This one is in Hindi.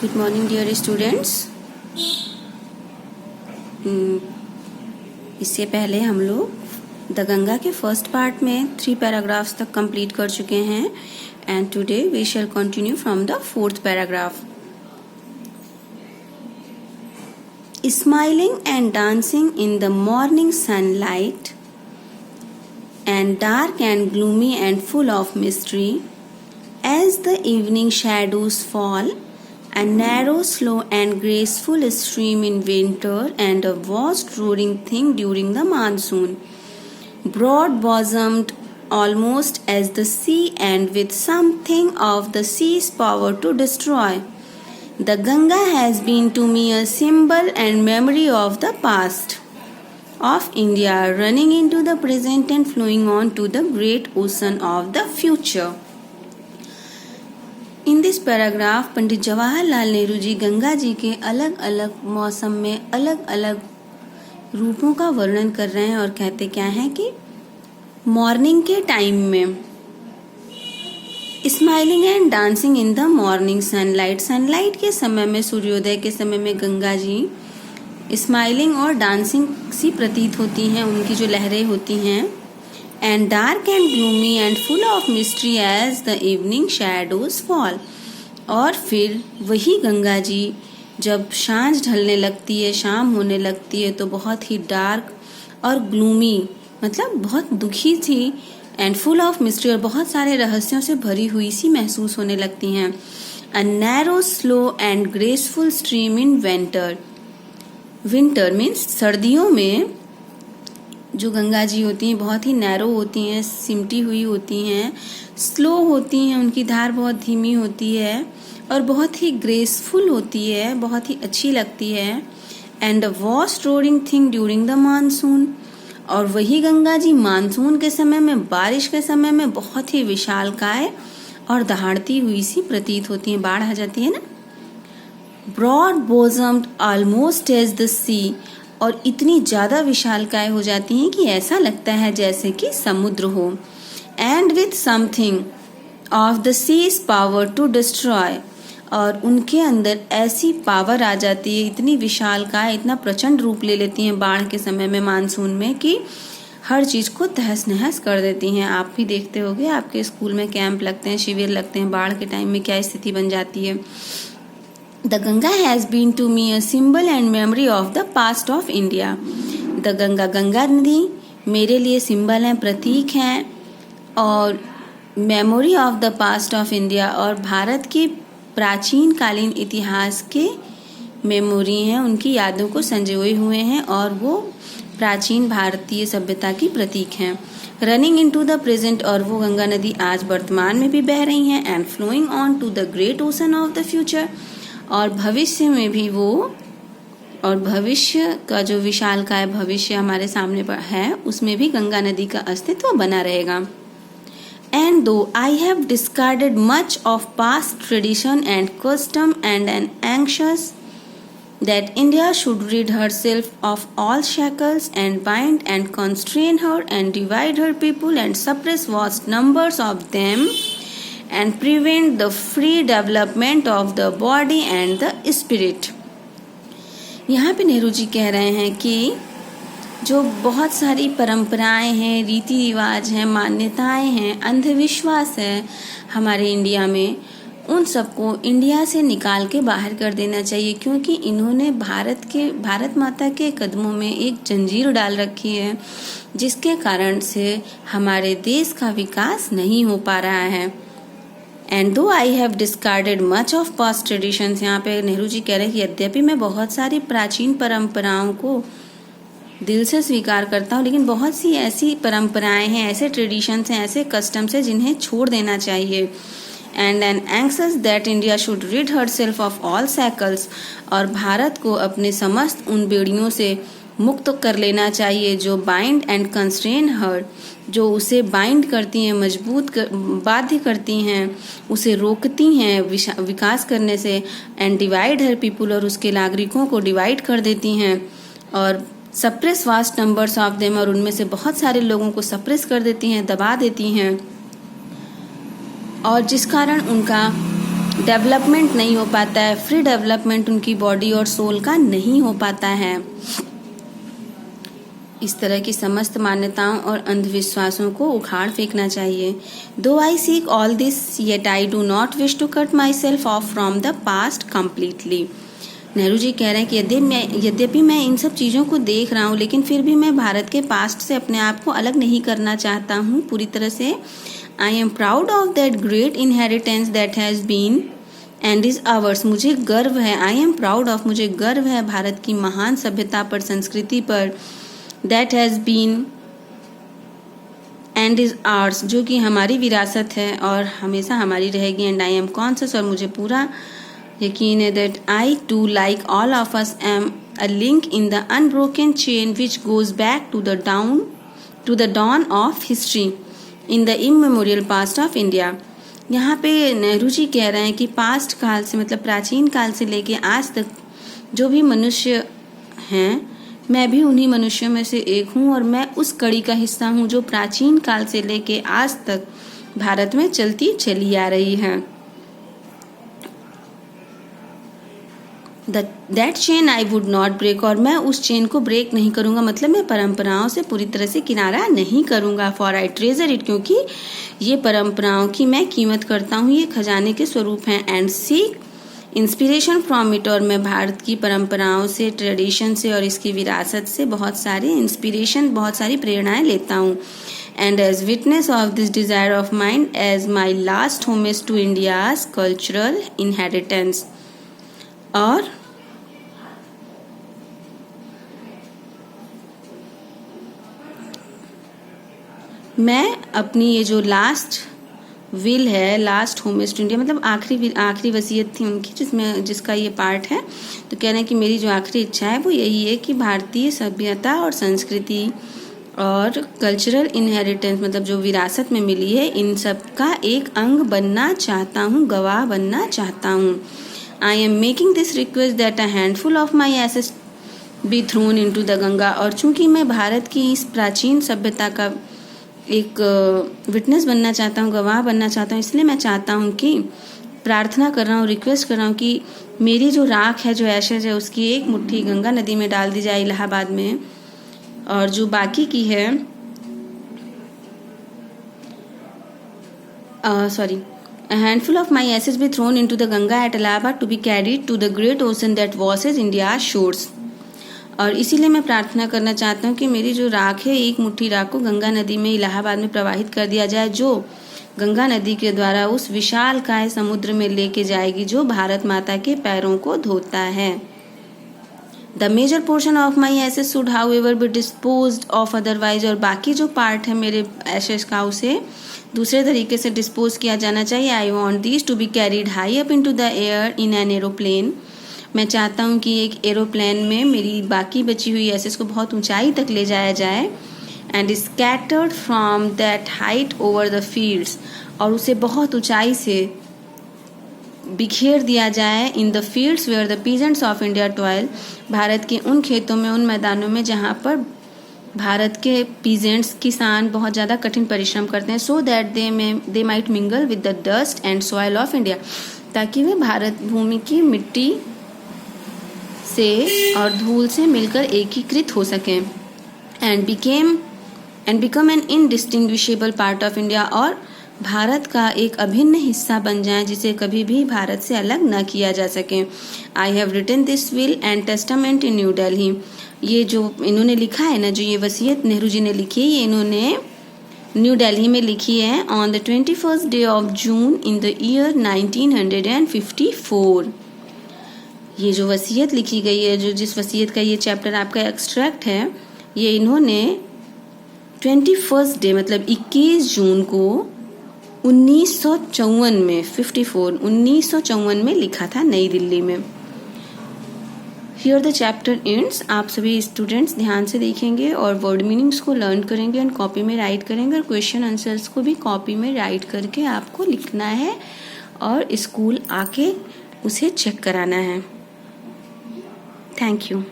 Good morning dear students. इससे पहले हम लोग द गंगा के फर्स्ट पार्ट में 3 पैराग्राफ्स तक कंप्लीट कर चुके हैं and today we shall continue from the 4th paragraph. Smiling and dancing in the morning sunlight and dark and gloomy and full of mystery, as the evening shadows fall, a narrow, slow and graceful stream in winter and a vast roaring thing during the monsoon, broad-bosomed almost as the sea and with something of the sea's power to destroy. The Ganga has been to me a symbol and memory of the past of India, running into the present and flowing on to the great ocean of the future. In this paragraph Pandit Jawaharlal Nehru ji Ganga ji के अलग अलग मौसम में अलग अलग रूपों का वर्णन कर रहे हैं और कहते क्या है कि मॉर्निंग के टाइम में smiling and dancing in the morning sunlight के समय में, सूर्योदय के समय में गंगा जी स्माइलिंग और डांसिंग सी प्रतीत होती हैं, उनकी जो लहरें होती हैं। And dark and gloomy and full of mystery as the evening shadows fall. और फिर वही गंगा जी जब सांझ ढलने लगती है, शाम होने लगती है, तो बहुत ही डार्क और ग्लूमी मतलब बहुत दुखी थी एंड फुल ऑफ मिस्ट्री और बहुत सारे रहस्यों से भरी हुई सी महसूस होने लगती हैं। A narrow slow and graceful stream in winter means सर्दियों में जो गंगा जी होती हैं बहुत ही नैरो होती हैं, सिमटी हुई होती हैं, स्लो होती हैं, उनकी धार बहुत धीमी होती है और बहुत ही ग्रेसफुल होती है, बहुत ही अच्छी लगती है। And a vast roaring thing during the monsoon. और वही गंगा जी मानसून के समय में, बारिश के समय में बहुत ही विशालकाय और दहाड़ती हुई सी प्रतीत होती हैं, बाढ़ आ जाती है ना। ब्रॉड बोजम्ड ऑलमोस्ट एज द सी। और इतनी ज़्यादा विशालकाय हो जाती हैं कि ऐसा लगता है जैसे कि समुद्र हो। And with something of the sea's power to destroy. और उनके अंदर ऐसी पावर आ जाती है, इतनी विशालकाय, इतना प्रचंड रूप ले लेती हैं बाढ़ के समय में, मानसून में, कि हर चीज़ को तहस नहस कर देती हैं। आप भी देखते होंगे, आपके स्कूल में कैंप लगते हैं, शिविर लगते हैं, बाढ़ के टाइम में क्या स्थिति बन जाती है। The Ganga has been to me a symbol and memory of the past of India. The Ganga नदी मेरे लिए सिंबल हैं, प्रतीक हैं और memory of the past of India और भारत की प्राचीन कालीन इतिहास के मेमोरी हैं, उनकी यादों को संजोए हुए हैं और वो प्राचीन भारतीय सभ्यता की प्रतीक हैं। Running into the present. और वो गंगा नदी आज वर्तमान में भी बह रही हैं। And flowing on to the great ocean of the future. और भविष्य में भी वो, और भविष्य का जो विशालकाय भविष्य हमारे सामने है, उसमें भी गंगा नदी का अस्तित्व बना रहेगा। And though I have discarded much of past tradition and custom and an anxious that India should rid herself of all shackles and bind and constrain her and divide her people and suppress vast numbers of them and prevent the free development of the body and the spirit। यहाँ पे नेहरू जी कह रहे हैं कि जो बहुत सारी परंपराएं हैं, रीति रिवाज हैं, मान्यताएं हैं, अंधविश्वास है हमारे इंडिया में, उन सबको इंडिया से निकाल के बाहर कर देना चाहिए, क्योंकि इन्होंने भारत माता के कदमों में एक जंजीर डाल रखी है जिसके कारण से हमारे देश का विकास नहीं हो पा रहा है। And though I have discarded much of past traditions. यहाँ पे नेहरू जी कह रहे हैं कि यद्यपि मैं बहुत सारी प्राचीन परंपराओं को दिल से स्वीकार करता हूँ, लेकिन बहुत सी ऐसी परंपराएं हैं, ऐसे ट्रेडिशंस हैं, ऐसे कस्टम्स हैं जिन्हें छोड़ देना चाहिए। And an anxious that India should rid herself of all shackles। और भारत को अपने समस्त उन बेड़ियों से मुक्त कर लेना चाहिए जो बाइंड एंड कंस्ट्रेन हर, जो उसे बाइंड करती हैं, बाध्य करती हैं, उसे रोकती हैं विकास करने से। And divide her people. और उसके नागरिकों को डिवाइड कर देती हैं और suppress vast numbers of them. और उनमें से बहुत सारे लोगों को सप्रेस कर देती हैं, दबा देती हैं, और जिस कारण उनका डेवलपमेंट नहीं हो पाता है, फ्री डेवलपमेंट उनकी बॉडी और सोल का नहीं हो पाता है। इस तरह की समस्त मान्यताओं और अंधविश्वासों को उखाड़ फेंकना चाहिए। Though I seek all this yet I do not wish to cut myself off from the past completely. Nehru ji कह रहे हैं कि यद्यपि मैं इन सब चीज़ों को देख रहा हूँ, लेकिन फिर भी मैं भारत के पास्ट से अपने आप को अलग नहीं करना चाहता हूँ पूरी तरह से। I am proud of that great inheritance that has been and is ours. मुझे गर्व है, आई एम प्राउड ऑफ, मुझे गर्व है भारत की महान सभ्यता पर, संस्कृति पर, that has been and is ours, जो कि हमारी विरासत है और हमेशा हमारी रहेगी। एंड आई एम कॉन्शियस, और मुझे पूरा यकीन है, that I too like all of us am a link in the unbroken chain which goes back to the dawn of history in the immemorial past of India. यहाँ पे नेहरू जी कह रहे हैं कि पास्ट काल से, मतलब प्राचीन काल से लेके आज तक जो भी मनुष्य हैं, मैं भी उन्हीं मनुष्यों में से एक हूँ और मैं उस कड़ी का हिस्सा हूँ जो प्राचीन काल से लेके आज तक भारत में चलती चली आ रही है। That chain I would not break, और मैं उस चेन को ब्रेक नहीं करूँगा, मतलब मैं परंपराओं से पूरी तरह से किनारा नहीं करूँगा। फॉर आई ट्रेजर इट, क्योंकि ये परंपराओं की मैं कीमत करता हूँ, ये खजाने के स्वरूप हैं। And seek inspiration from it, और मैं भारत की परंपराओं से, ट्रेडिशन से और इसकी विरासत से बहुत सारी इंस्पिरेशन, बहुत सारी प्रेरणाएं लेता हूँ। And as witness of this desire of mind as my last homage to India's cultural inheritance, और मैं अपनी ये जो लास्ट विल है, लास्ट होमेज टू इंडिया, मतलब आखिरी वसीयत थी उनकी, जिसका ये पार्ट है, तो कह रहे हैं कि मेरी जो आखिरी इच्छा है वो यही है कि भारतीय सभ्यता और संस्कृति और कल्चरल इनहेरिटेंस, मतलब जो विरासत में मिली है, इन सब का एक अंग बनना चाहता हूँ, गवाह बनना चाहता हूँ। I am making this request that a handful of my assets be thrown into the Ganga, और चूंकि मैं भारत की इस प्राचीन सभ्यता का एक विटनेस बनना चाहता हूँ, गवाह बनना चाहता हूँ, इसलिए मैं चाहता हूँ कि प्रार्थना कर रहा हूँ, रिक्वेस्ट कर रहा हूँ कि मेरी जो राख है, जो एशेज है, उसकी एक मुट्ठी गंगा नदी में डाल दी जाए इलाहाबाद में, और जो बाकी की है a handful of my ashes be thrown into the Ganga at Allahabad to be carried to the great ocean that washes India's shores। और इसीलिए मैं प्रार्थना करना चाहता हूँ कि मेरी जो राख है, एक मुट्ठी राख को गंगा नदी में इलाहाबाद में प्रवाहित कर दिया जाए, जो गंगा नदी के द्वारा उस विशाल काय समुद्र में लेके जाएगी जो भारत माता के पैरों को धोता है। The major portion of my ashes should however be disposed of otherwise, और बाकी जो पार्ट है मेरे एसेस का, उसे दूसरे तरीके से डिस्पोज किया जाना चाहिए। I want this to be carried high up into the air in an aeroplane. मैं चाहता हूँ कि एक एरोप्लेन में मेरी बाकी बची हुई एसेस को बहुत ऊंचाई तक ले जाया जाए, and scattered from that height over the fields, और उसे बहुत ऊंचाई से बिखेर दिया जाए in the fields where the peasants of India toil, Bharat के उन खेतों में, उन मैदानों में जहाँ पर भारत के पीजेंट्स, किसान बहुत ज़्यादा कठिन परिश्रम करते हैं। So that they might mingle with the dust and soil of India, ताकि वे भारत भूमि की मिट्टी से और धूल से मिलकर एकीकृत हो सकें। And become an indistinguishable part of India, और भारत का एक अभिन्न हिस्सा बन जाए जिसे कभी भी भारत से अलग न किया जा सके। I have written this will and testament in New Delhi. ये जो इन्होंने लिखा है ना, जो ये वसीयत नेहरू जी ने लिखी है, ये इन्होंने न्यू दिल्ली में लिखी है on the 21st day of June in the year 1954। ये जो वसीयत लिखी गई है, जो जिस वसीयत का ये चैप्टर आपका एक्सट्रैक्ट है, ये इन्होंने 21st डे मतलब 21 जून को 1954 में 1954 में लिखा था नई दिल्ली में। Here the chapter ends. आप सभी स्टूडेंट्स ध्यान से देखेंगे और वर्ड मीनिंग्स को लर्न करेंगे एंड कॉपी में राइट करेंगे, और क्वेश्चन आंसर्स को भी कॉपी में राइट करके आपको लिखना है और स्कूल आके उसे चेक कराना है। Thank you.